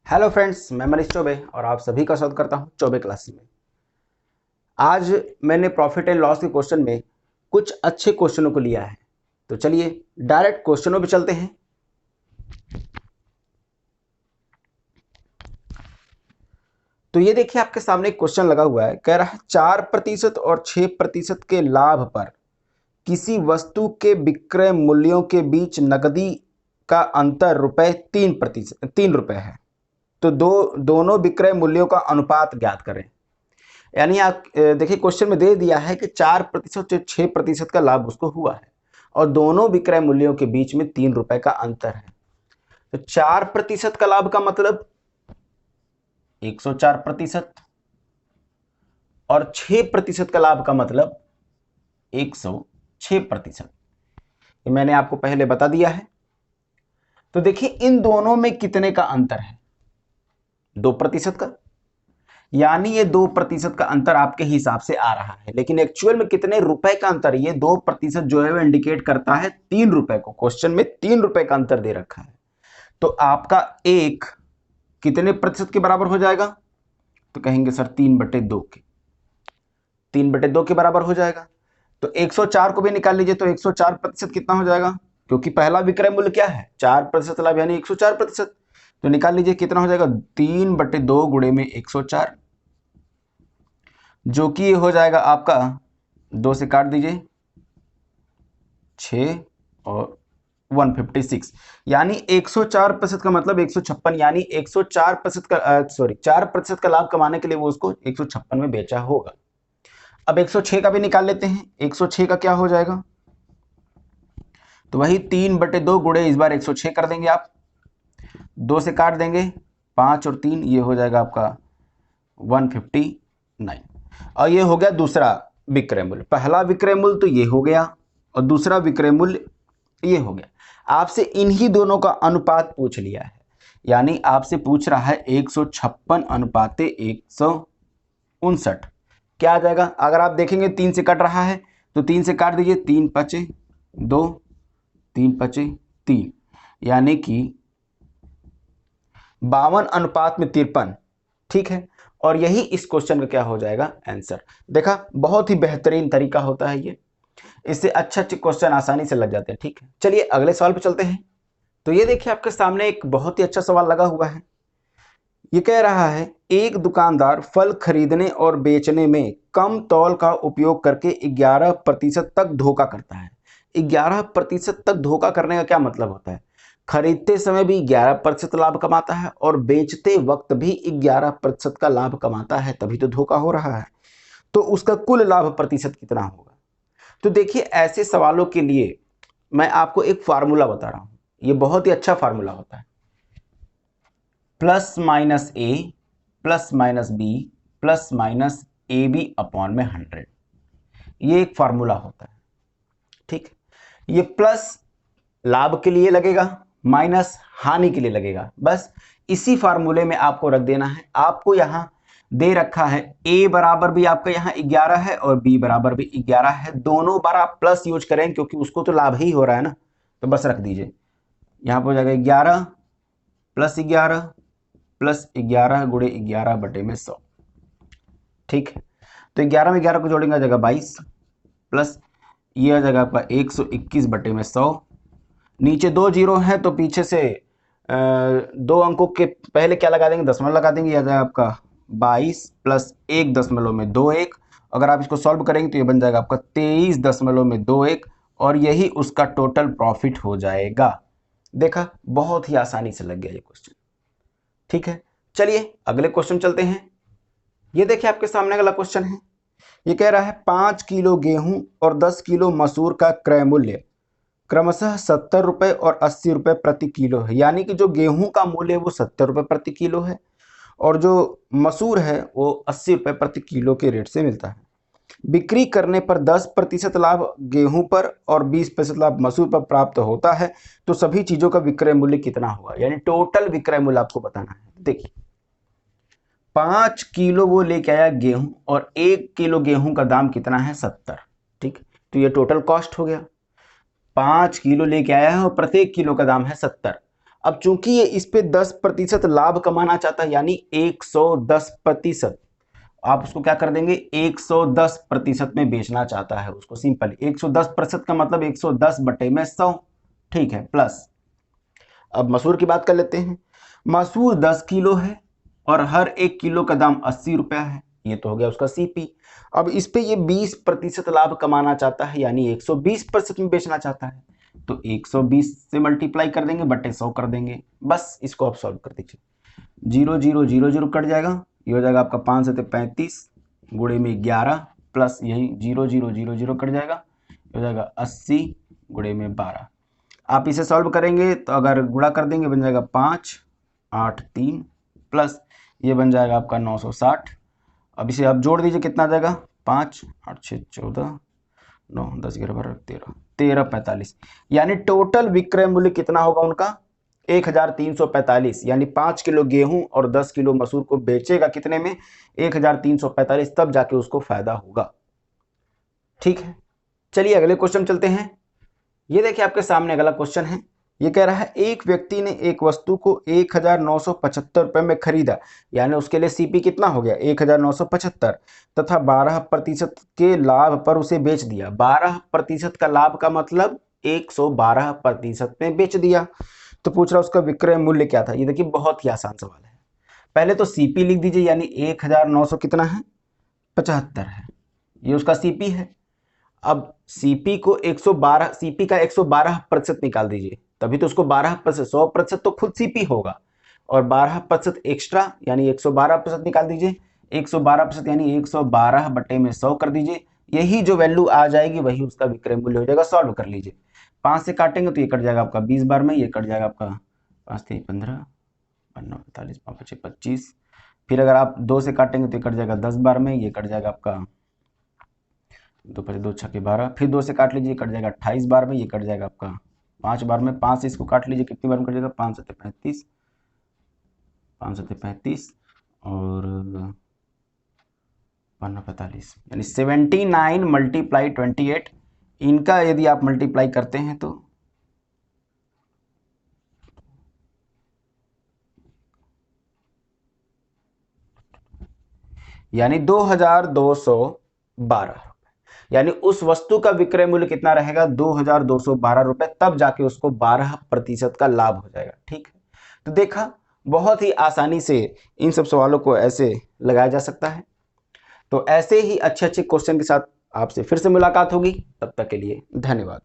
Hello friends, मैं मनीष चौबे और आप सभी का स्वागत करता हूं चौबे क्लासेस में। आज मैंने प्रॉफिट एंड लॉस के क्वेश्चन में कुछ अच्छे क्वेश्चनों को लिया है, तो चलिए डायरेक्ट क्वेश्चनों पे चलते हैं। तो ये देखिए, आपके सामने एक क्वेश्चन लगा हुआ है, कह रहा है 4% और 6% के लाभ पर किसी वस्तु के विक्रय मूल्यों के बीच नकदी का अंतर ₹3 है। तो दोनों विक्रय मूल्यों का अनुपात ज्ञात करें। यानी आप देखिए, क्वेश्चन में दे दिया है कि 4% से 6% का लाभ उसको हुआ है और दोनों विक्रय मूल्यों के बीच में ₹3 का अंतर है। तो 4% का लाभ का मतलब 104% और 6% का लाभ का मतलब 106%। ये मैंने आपको पहले बता दिया है। तो देखिए, इन दोनों में कितने का अंतर है? 2% का। यानी ये 2% का अंतर आपके हिसाब से आ रहा है, लेकिन एक्चुअल में कितने रुपए का अंतर? ये 2% जो है वो इंडिकेट करता है ₹3 को। क्वेश्चन में ₹3 का अंतर दे रखा है। तो आपका एक कितने प्रतिशत के बराबर हो जाएगा? तो कहेंगे सर 3/2 के। 3/2 के बराबर हो जाएगा। तो 104 को भी निकाल लीजिए, तो 104% कितना हो जाएगा? क्योंकि पहला विक्रय मूल्य क्या है? 4% लाभ, यानी 104%। तो निकाल लीजिए कितना हो जाएगा? 3/2 गुणे में 104, जो कि हो जाएगा आपका 2 से काट दीजिए 6 और 156, यानी 104% का मतलब 156, यानी 104% का 4% का लाभ कमाने के लिए वो उसको 156 में बेचा होगा। अब 106 का भी निकाल लेते हैं। 106 का क्या हो जाएगा? तो वही 3/2 गुणे इस बार 106 कर देंगे आप, 2 से काट देंगे 5 और 3, ये हो जाएगा आपका 159। और ये हो गया दूसरा विक्रय मूल्य। पहला विक्रय मूल्य तो ये हो गया और दूसरा विक्रय मूल्य ये हो गया। आपसे इन्हीं दोनों का अनुपात पूछ लिया है, यानी आपसे पूछ रहा है 156:159। क्या आ जाएगा? अगर आप देखेंगे 3 से कट रहा है तो 3 से काट दीजिए, 3 पचे 2, 3 पचे 3, यानी कि 52:53। ठीक है, और यही इस क्वेश्चन का क्या हो जाएगा? आंसर। देखा, बहुत ही बेहतरीन तरीका होता है ये। इससे अच्छे अच्छे क्वेश्चन आसानी से लग जाते हैं। ठीक है, चलिए अगले सवाल पे चलते हैं। तो ये देखिए, आपके सामने एक बहुत ही अच्छा सवाल लगा हुआ है। ये कह रहा है, एक दुकानदार फल खरीदने और बेचने में कम तौल का उपयोग करके 11% तक धोखा करता है। 11% तक धोखा करने का क्या मतलब होता है? खरीदते समय भी 11% लाभ कमाता है और बेचते वक्त भी 11% का लाभ कमाता है, तभी तो धोखा हो रहा है। तो उसका कुल लाभ प्रतिशत कितना होगा? तो देखिए, ऐसे सवालों के लिए मैं आपको एक फार्मूला बता रहा हूं। ये बहुत ही अच्छा फार्मूला होता है। +-A +-B +-AB/100, ये एक फार्मूला होता है। ठीक, ये प्लस लाभ के लिए लगेगा, माइनस हानि के लिए लगेगा। बस इसी फार्मूले में आपको रख देना है। आपको यहां दे रखा है A बराबर भी आपका यहाँ 11 है और B बराबर भी 11 है। दोनों बार आप प्लस यूज करें क्योंकि उसको तो लाभ ही हो रहा है ना, तो बस रख दीजिए। यहां पर हो जाएगा 11 + 11 गुणे 11/100। ठीक है, तो 11 में 11 को जोड़ेंगे आ जाएगा 22, प्लस ये आ जाएगा आपका 121/100। नीचे 2 जीरो है तो पीछे से 2 अंकों के पहले क्या लगा देंगे? दशमलव लगा देंगे। ये आ जाएगा आपका 22 + 1.21। अगर आप इसको सॉल्व करेंगे तो ये बन जाएगा आपका 23.21 और यही उसका टोटल प्रॉफिट हो जाएगा। देखा, बहुत ही आसानी से लग गया ये क्वेश्चन। ठीक है, चलिए अगले क्वेश्चन चलते हैं। ये देखिए, आपके सामने अगला क्वेश्चन है। ये कह रहा है 5 किलो गेहूं और 10 किलो मसूर का क्रय मूल्य क्रमशः ₹70 और ₹80 प्रति किलो है। यानी कि जो गेहूं का मूल्य है वो ₹70 प्रति किलो है और जो मसूर है वो ₹80 प्रति किलो के रेट से मिलता है। बिक्री करने पर 10% लाभ गेहूं पर और 20% लाभ मसूर पर प्राप्त होता है, तो सभी चीजों का विक्रय मूल्य कितना होगा? यानी टोटल विक्रय मूल्य आपको बताना है। देखिए, 5 किलो वो लेके आया गेहूं और 1 किलो गेहूं का दाम कितना है? 70। ठीक, तो ये टोटल कॉस्ट हो गया। 5 किलो लेके आया है और प्रत्येक किलो का दाम है 70। अब चूंकि ये इस पे 10% लाभ कमाना चाहता है, यानी 110%, आप उसको क्या कर देंगे, 110% में बेचना चाहता है उसको। सिंपल 110% का मतलब 110/100, ठीक है, प्लस। अब मसूर की बात कर लेते हैं। मसूर 10 किलो है और हर 1 किलो का दाम 80 रुपया है, ये तो हो गया उसका सीपी। अब इस पे ये 20% लाभ कमाना चाहता है, यानी 120% में बेचना चाहता है, तो 120 से मल्टीप्लाई कर देंगे बटे 100 कर देंगे। बस इसको आप सॉल्व कर दीजिए। 0 0 0 0 कट जाएगा, ये हो जाएगा आपका 5 से 35 गुणे में 11, प्लस यही 0 0 0 0 कट जाएगा, ये हो जाएगा 80 गुणे में 12। आप इसे सॉल्व करेंगे तो अगर गुणा कर देंगे बन जाएगा 5 8 3, प्लस ये बन जाएगा आपका 960। अब इसे आप जोड़ दीजिए, कितना आ जाएगा, 5 8 6 14 9 10 11 12 13 1345, यानी टोटल विक्रय मूल्य कितना होगा उनका, 1345। यानी 5 किलो गेहूं और 10 किलो मसूर को बेचेगा कितने में, 1345, तब जाके उसको फायदा होगा। ठीक है, चलिए अगले क्वेश्चन चलते हैं। ये देखिए आपके सामने अगला क्वेश्चन है। ये कह रहा है एक व्यक्ति ने एक वस्तु को 1975 रुपए में खरीदा, यानी उसके लिए सीपी कितना हो गया, 1975, तथा 12% के लाभ पर उसे बेच दिया। 12% का लाभ का मतलब 112% में बेच दिया। तो पूछ रहा उसका विक्रय मूल्य क्या था। ये देखिए बहुत ही आसान सवाल है। पहले तो सीपी लिख दीजिए, यानी 1900 कितना है, 75 है, ये उसका सीपी है। अब सीपी को 112, सीपी का 112% निकाल दीजिए, तभी तो उसको 12%, 100% तो खुद सीपी होगा, और 12% एक्स्ट्रा यानी 112% निकाल दीजिए। 112% यानी 112/100 कर दीजिए। यही जो वैल्यू आ जाएगी वही उसका विक्रय मूल्य हो जाएगा। सॉल्व कर लीजिए। 5 से काटेंगे तो ये कट जाएगा आपका 20 बार में, ये कट जाएगा आपका 5 3 15 9 45 5 5 25। फिर अगर आप 2 से काटेंगे तो ये कट जाएगा 10 बार में, ये कट जाएगा आपका 2 5 2 6 12। फिर 2 से काट लीजिए, कट जाएगा 28 बार में, ये कट जाएगा आपका 5 बार में। 5 से इसको काट लीजिए, कितनी बार में कट जाएगा, 5 7 35, 5 7 35 और 45, यानी 79 मल्टीप्लाई 28। इनका यदि आप मल्टीप्लाई करते हैं तो यानी 2212, यानी उस वस्तु का विक्रय मूल्य कितना रहेगा, 2212 रुपए, तब जाके उसको 12% का लाभ हो जाएगा। ठीक है, तो देखा बहुत ही आसानी से इन सब सवालों को ऐसे लगाया जा सकता है। तो ऐसे ही अच्छे अच्छे क्वेश्चन के साथ आपसे फिर से मुलाकात होगी, तब तक के लिए धन्यवाद।